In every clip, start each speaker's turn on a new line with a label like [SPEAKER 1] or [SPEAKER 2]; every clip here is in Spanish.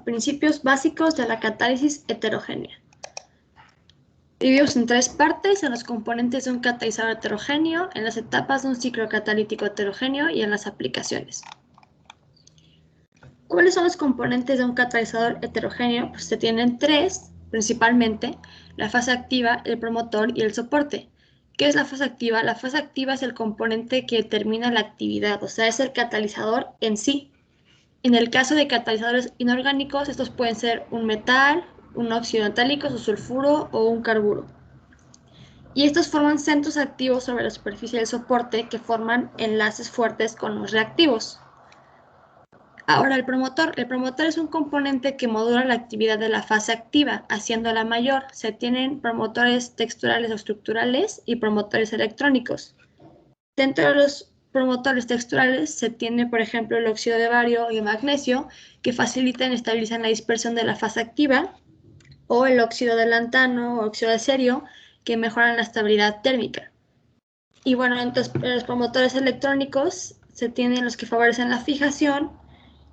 [SPEAKER 1] principios básicos de la catálisis heterogénea. Dividimos en tres partes: en los componentes de un catalizador heterogéneo, en las etapas de un ciclo catalítico heterogéneo y en las aplicaciones. ¿Cuáles son los componentes de un catalizador heterogéneo? Pues se tienen tres, principalmente: la fase activa, el promotor y el soporte. ¿Qué es la fase activa? La fase activa es el componente que determina la actividad, o sea, es el catalizador en sí. En el caso de catalizadores inorgánicos, estos pueden ser un metal, un óxido metálico, su sulfuro o un carburo. Y estos forman centros activos sobre la superficie del soporte que forman enlaces fuertes con los reactivos. Ahora, el promotor es un componente que modula la actividad de la fase activa, haciéndola mayor. Se tienen promotores texturales o estructurales y promotores electrónicos. Dentro de los promotores texturales se tiene, por ejemplo, el óxido de bario y magnesio, que facilitan y estabilizan la dispersión de la fase activa, o el óxido de lantano o óxido de cerio, que mejoran la estabilidad térmica. Y bueno, entonces los promotores electrónicos se tienen los que favorecen la fijación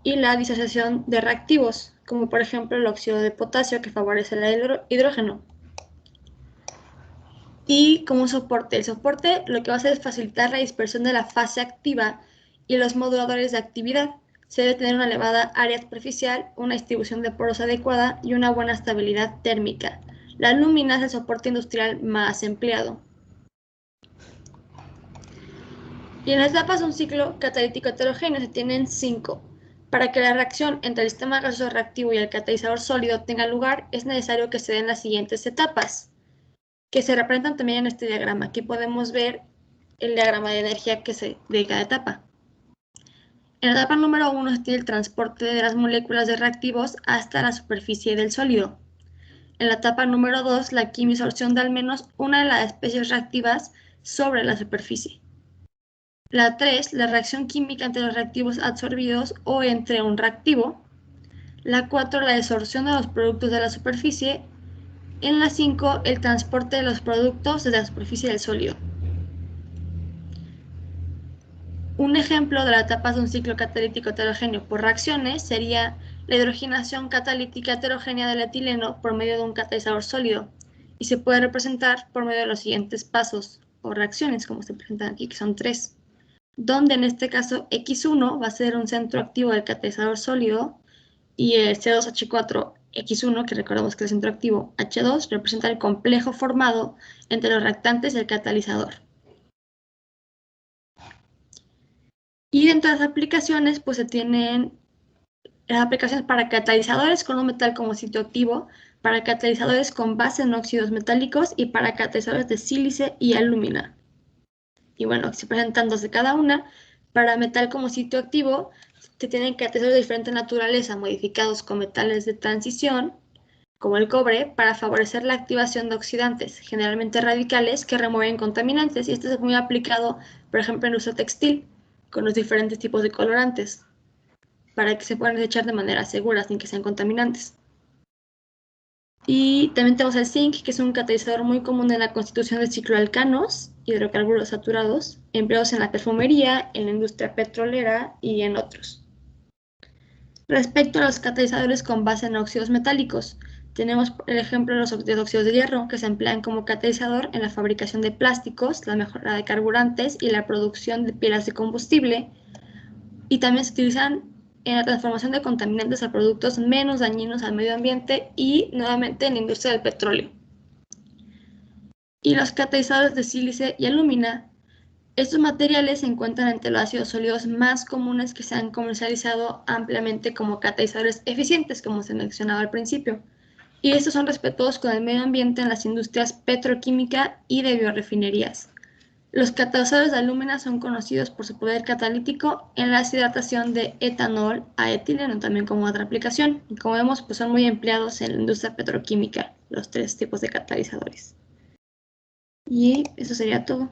[SPEAKER 1] y la disociación de reactivos, como por ejemplo el óxido de potasio, que favorece el hidrógeno. Y como soporte, el soporte lo que va a hacer es facilitar la dispersión de la fase activa y los moduladores de actividad. Se debe tener una elevada área superficial, una distribución de poros adecuada y una buena estabilidad térmica. La lúmina es el soporte industrial más empleado. Y en las etapas de un ciclo catalítico heterogéneo se tienen 5. Para que la reacción entre el sistema gaseoso reactivo y el catalizador sólido tenga lugar, es necesario que se den las siguientes etapas, que se representan también en este diagrama. Aquí podemos ver el diagrama de energía que se de cada etapa. En la etapa número 1 se tiene el transporte de las moléculas de reactivos hasta la superficie del sólido. En la etapa número 2, la quimisorción de al menos una de las especies reactivas sobre la superficie. La 3, la reacción química entre los reactivos absorbidos o entre un reactivo. La 4, la desorción de los productos de la superficie. En la 5, el transporte de los productos desde la superficie del sólido. Un ejemplo de las etapas de un ciclo catalítico heterogéneo por reacciones sería la hidrogenación catalítica heterogénea del etileno por medio de un catalizador sólido, y se puede representar por medio de los siguientes pasos o reacciones, como se presentan aquí, que son 3. Donde en este caso X1 va a ser un centro activo del catalizador sólido y el C2H4X1, que recordamos que es el centro activo H2, representa el complejo formado entre los reactantes y el catalizador. Y dentro de las aplicaciones, pues se tienen las aplicaciones para catalizadores con un metal como sitio activo, para catalizadores con base en óxidos metálicos y para catalizadores de sílice y alúmina. Y bueno, se presentándose cada una. Para metal como sitio activo, se tienen catalizadores de diferente naturaleza modificados con metales de transición, como el cobre, para favorecer la activación de oxidantes, generalmente radicales, que remueven contaminantes. Y esto es muy aplicado, por ejemplo, en el uso textil, con los diferentes tipos de colorantes, para que se puedan desechar de manera segura, sin que sean contaminantes. Y también tenemos el zinc, que es un catalizador muy común en la constitución de cicloalcanos, hidrocarburos saturados, empleados en la perfumería, en la industria petrolera y en otros. Respecto a los catalizadores con base en óxidos metálicos, tenemos el ejemplo de los óxidos de hierro, que se emplean como catalizador en la fabricación de plásticos, la mejora de carburantes y la producción de pilas de combustible, y también se utilizan en la transformación de contaminantes a productos menos dañinos al medio ambiente y, nuevamente, en la industria del petróleo. Y los catalizadores de sílice y alúmina. Estos materiales se encuentran entre los ácidos sólidos más comunes que se han comercializado ampliamente como catalizadores eficientes, como se mencionaba al principio. Y estos son respetuosos con el medio ambiente en las industrias petroquímica y de biorefinerías. Los catalizadores de alúmina son conocidos por su poder catalítico en la deshidratación de etanol a etileno, también como otra aplicación. Y como vemos, pues son muy empleados en la industria petroquímica, los tres tipos de catalizadores. Y eso sería todo.